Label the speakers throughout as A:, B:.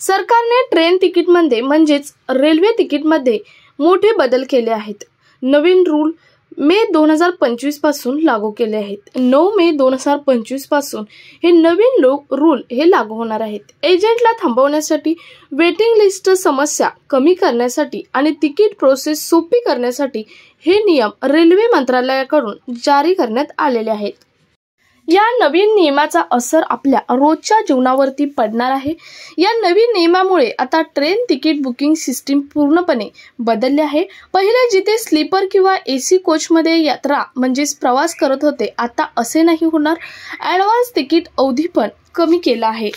A: सरकारने ट्रेन तिकीटमध्ये म्हणजेच रेल्वे तिकीटमध्ये मोठे बदल केले आहेत। नवीन रूल मे 2025 पासून लागू केले आहेत। 9 मे 2025 पासून हे नवीन रूल हे लागू होणार आहेत। एजंटला थांबवण्यासाठी, वेटिंग लिस्ट समस्या कमी करण्यासाठी आणि तिकीट प्रोसेस सोपी करण्यासाठी हे नियम रेल्वे मंत्रालयाकडून जारी करण्यात आलेले आहेत। या नवीन नियमाचा असर आपल्या रोजच्या जीवनावरती पडणार आहे। या नवीन नियमामुळे आता ट्रेन तिकीट बुकिंग सिस्टीम पूर्णपणे बदलली आहे। पहिले जिथे स्लीपर किंवा एसी कोचमध्ये यात्रा म्हणजेच प्रवास करत होते, आता असे नाही होणार। ॲडव्हान्स तिकीट अवधी पण कमी केला आहे।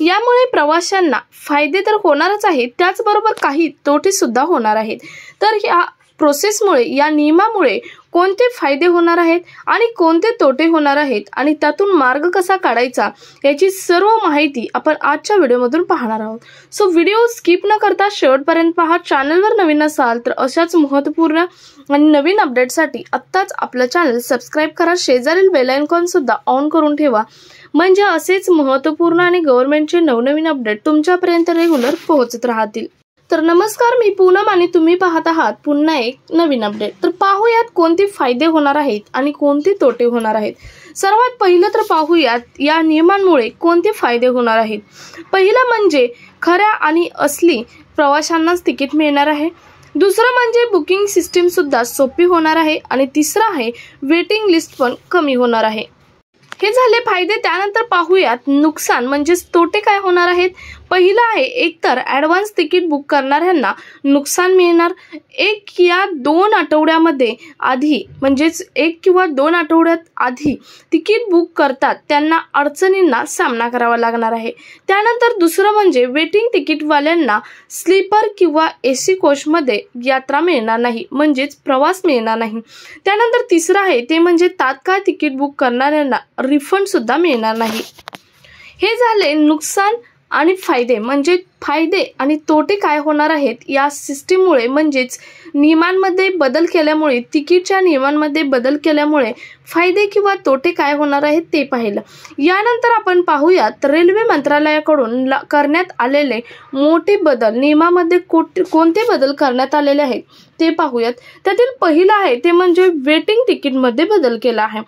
A: यामुळे प्रवाशांना फायदे तर होणारच आहेत, त्याचबरोबर काही तोटे सुद्धा होणार आहेत। तर या प्रोसेसमुळे, या नियमामुळे कोणते फायदे होणार आहेत आणि कोणते तोटे होणार आहेत आणि त्यातून मार्ग कसा काढायचा याची सर्व माहिती आपण आजच्या व्हिडिओमधून पाहणार आहोत। सो व्हिडिओ स्किप न करता शेवटपर्यंत पहा। चॅनलवर नवीन असाल तर अशाच महत्त्वपूर्ण आणि नवीन अपडेटसाठी आत्ताच आपलं चॅनल सबस्क्राइब करा। शेजारील बेल आयकॉन सुद्धा ऑन करून ठेवा, म्हणजे असेच महत्त्वपूर्ण आणि गव्हर्नमेंटचे नवनवीन अपडेट तुमच्यापर्यंत रेग्युलर पोहोचत राहतील। तर नमस्कार, मी पूनम आणि तुम्ही पाहत आहात पुन्हा एक नवीन अपडेट। तर पाहूयात कोणते फायदे होणार आहेत आणि कोणते तोटे होणार आहेत। सर्वात पहिलं तर पाहूयात या नियमांमुळे कोणते फायदे होणार आहेत। पहिलं म्हणजे खऱ्या आणि असली प्रवाशांनाच तिकीट मिळणार आहे। दुसरं म्हणजे बुकिंग सिस्टीम सुद्धा सोपी होणार आहे आणि तिसरं आहे वेटिंग लिस्ट पण कमी होणार आहे। हे झाले फायदे। त्यानंतर पाहूयात नुकसान म्हणजेच तोटे काय होणार आहेत। पहिला आहे, एकतर ॲडव्हान्स तिकीट बुक करणाऱ्यांना नुकसान मिळणार। 1 या 2 आठवड्यामध्ये आधी म्हणजेच 1 किंवा 2 आठवड्यात आधी तिकीट बुक करतात त्यांना अडचणींना सामना करावा लागणार आहे। त्यानंतर दुसरं म्हणजे वेटिंग तिकीटवाल्यांना स्लीपर किंवा एसी कोचमध्ये यात्रा मिळणार नाही, म्हणजेच प्रवास मिळणार नाही। त्यानंतर तिसरं आहे ते म्हणजे तात्काळ तिकीट बुक करणाऱ्यांना रिफंड सुद्धा मिळणार नाही। हे झाले नुकसान आणि फायदे, म्हणजे फायदे आणि तोटे काय होणार आहेत या सिस्टीममुळे, म्हणजेच नियमांमध्ये बदल केल्यामुळे, तिकीटच्या नियमांमध्ये बदल केल्यामुळे फायदे किंवा तोटे काय होणार आहेत ते पाहिलं। यानंतर आपण पाहूयात रेल्वे मंत्रालयाकडून करण्यात आलेले मोठे बदल, नियमामध्ये कोणते बदल करण्यात आलेले आहेत ते पाहूयात। त्यातील पहिला आहे ते म्हणजे वेटिंग तिकीटमध्ये बदल केला आहे।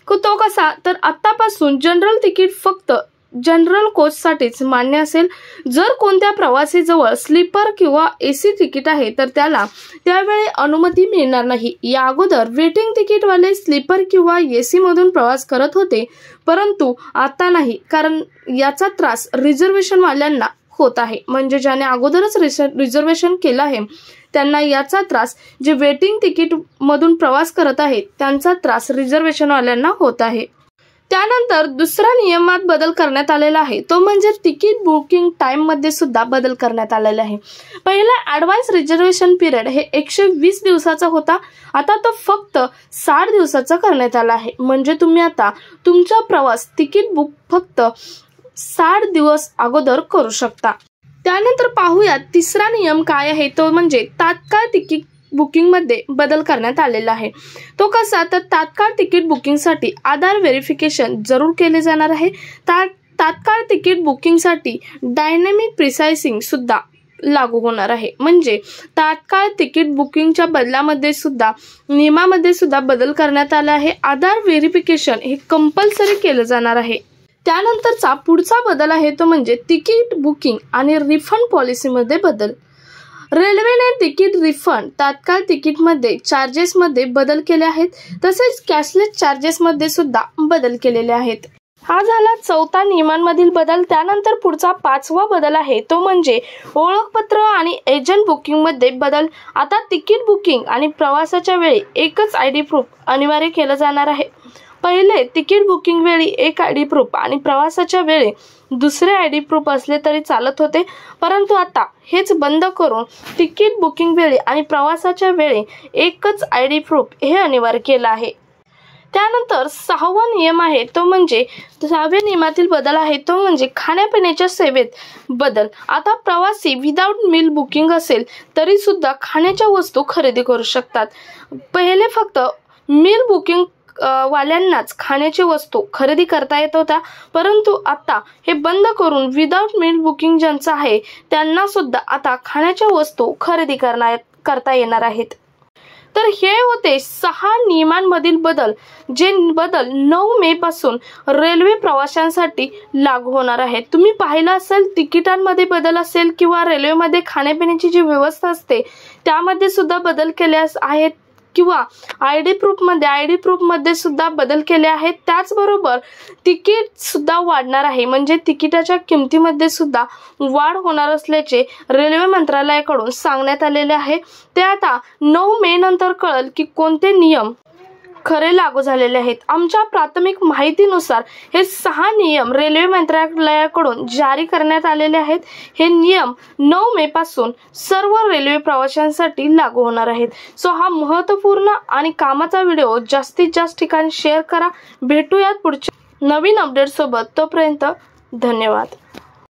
A: तो कसा, तर आतापासून जनरल तिकीट फक्त जनरल कोचसाठीच मान्य असेल। जर कोणत्या प्रवासीजवळ स्लीपर किंवा एसी तिकीट आहे तर त्याला त्यावेळी अनुमती मिळणार नाही। या अगोदर वेटिंग तिकीटवाले स्लीपर किंवा एसी मधून प्रवास करत होते, परंतु आता नाही, कारण याचा त्रास रिझर्वेशनवाल्यांना होत आहे। म्हणजे ज्याने अगोदरच रिझर्वेशन केलं आहे त्यांना याचा त्रास, जे वेटिंग तिकीट मधून प्रवास करत आहेत त्यांचा त्रास रिझर्वेशनवाल्यांना होत आहे। त्यानंतर दुसरा नियमात बदल करण्यात आलेला आहे तो म्हणजे तिकीट बुकिंग टाइम मध्ये सुद्धा बदल करण्यात आलेला आहे। पहिला ॲडव्हान्स रिझर्वेशन पिरियड हे 120 दिवसाचा होता, आता तो फक्त 60 दिवसाचा करण्यात आला आहे। म्हणजे तुम्ही आता तुमचा प्रवास तिकीट बुक फक्त 60 दिवस अगोदर करू शकता। त्यानंतर पाहूयात तिसरा नियम काय आहे, तो म्हणजे तात्काळ तिकीट बुकिंग मध्ये बदल करण्यात आलेला आहे। तो कसा, तर तात्काळ तिकीट बुकिंगसाठी आधार व्हेरिफिकेशन जरूर केले जाणार आहे। तात्काळ तिकीट बुकिंगसाठी डायनॅमिक प्रिसाइसिंग सुद्धा लागू होणार आहे। म्हणजे तात्काळ तिकीट बुकिंगच्या बदलामध्ये सुद्धा नियमामध्ये सुद्धा बदल करण्यात आला आहे। आधार व्हेरिफिकेशन हे कंपल्सरी केलं जाणार आहे। त्यानंतरचा पुढचा बदल आहे तो म्हणजे तिकीट बुकिंग आणि रिफंड पॉलिसीमध्ये बदल। रेल्वेने तिकीट रिफंड, तात्काळ तिकीटमध्ये चार्जेसमध्ये बदल केले आहेत, तसेच कॅशलेस चार्जेसमध्ये सुद्धा बदल केलेले आहेत। हा झाला चौथा नियमांमधील बदल। त्यानंतर पुढचा 5वा बदल आहे तो म्हणजे ओळखपत्र आणि एजंट बुकिंग मध्ये बदल। आता तिकीट बुकिंग आणि प्रवासाच्या वेळी एकच ID प्रूफ अनिवार्य केलं जाणार आहे। पहिले तिकीट बुकिंग वेळी एक ID प्रूफ आणि प्रवासाच्या वेळी दुसरे ID प्रूफ असले तरी चालत होते, परंतु आता हेच बंद करून तिकीट बुकिंग वेळी आणि प्रवासाच्या वेळी एकच ID प्रूफ हे अनिवार्य केलं आहे। त्यानंतर 6वा नियम आहे तो म्हणजे 6व्या नियमातील बदल आहे तो म्हणजे खाण्यापिण्याच्या सेवेत बदल। आता प्रवासी विदाउट मील बुकिंग असेल तरी सुद्धा खाण्याच्या वस्तू खरेदी करू शकतात। पहिले फक्त मील बुकिंग वाल्यांनाच खाण्याची वस्तू खरेदी करता येत होत्या, परंतु आता हे बंद करून विदाउट मील बुकिंग ज्यांचं आहे त्यांना सुद्धा आता खाण्याच्या वस्तू खरेदी करता येणार आहेत। तर हे होते 6 नियमांमधील बदल, जे बदल 9 मे पासून रेल्वे प्रवाशांसाठी लागू होणार आहेत। तुम्ही पाहिलं असेल तिकिटांमध्ये बदल असेल किंवा रेल्वेमध्ये खाण्यापिण्याची जी व्यवस्था असते त्यामध्ये सुद्धा बदल केले आहेत किंवा आयडी प्रूफमध्ये सुद्धा बदल केले आहेत। त्याचबरोबर तिकीट सुद्धा वाढणार आहे, म्हणजे तिकिटाच्या किमतीमध्ये सुद्धा वाढ होणार असल्याचे रेल्वे मंत्रालयाकडून सांगण्यात आलेले आहे। ते आता 9 मे नंतर कळेल की कोणते नियम खरे लागू झालेले आहेत। आमच्या प्राथमिक माहितीनुसार हे 6 नियम रेल्वे मंत्रालयाकडून जारी करण्यात आलेले आहेत। हे नियम 9 मे पासून सर्व रेल्वे प्रवाशांसाठी लागू होणार आहेत। सो हा महत्त्वपूर्ण आणि कामाचा व्हिडिओ जास्तीत जास्त ठिकाणी शेअर करा। भेटूयात पुढच्या नवीन अपडेट सोबत, तोपर्यंत धन्यवाद।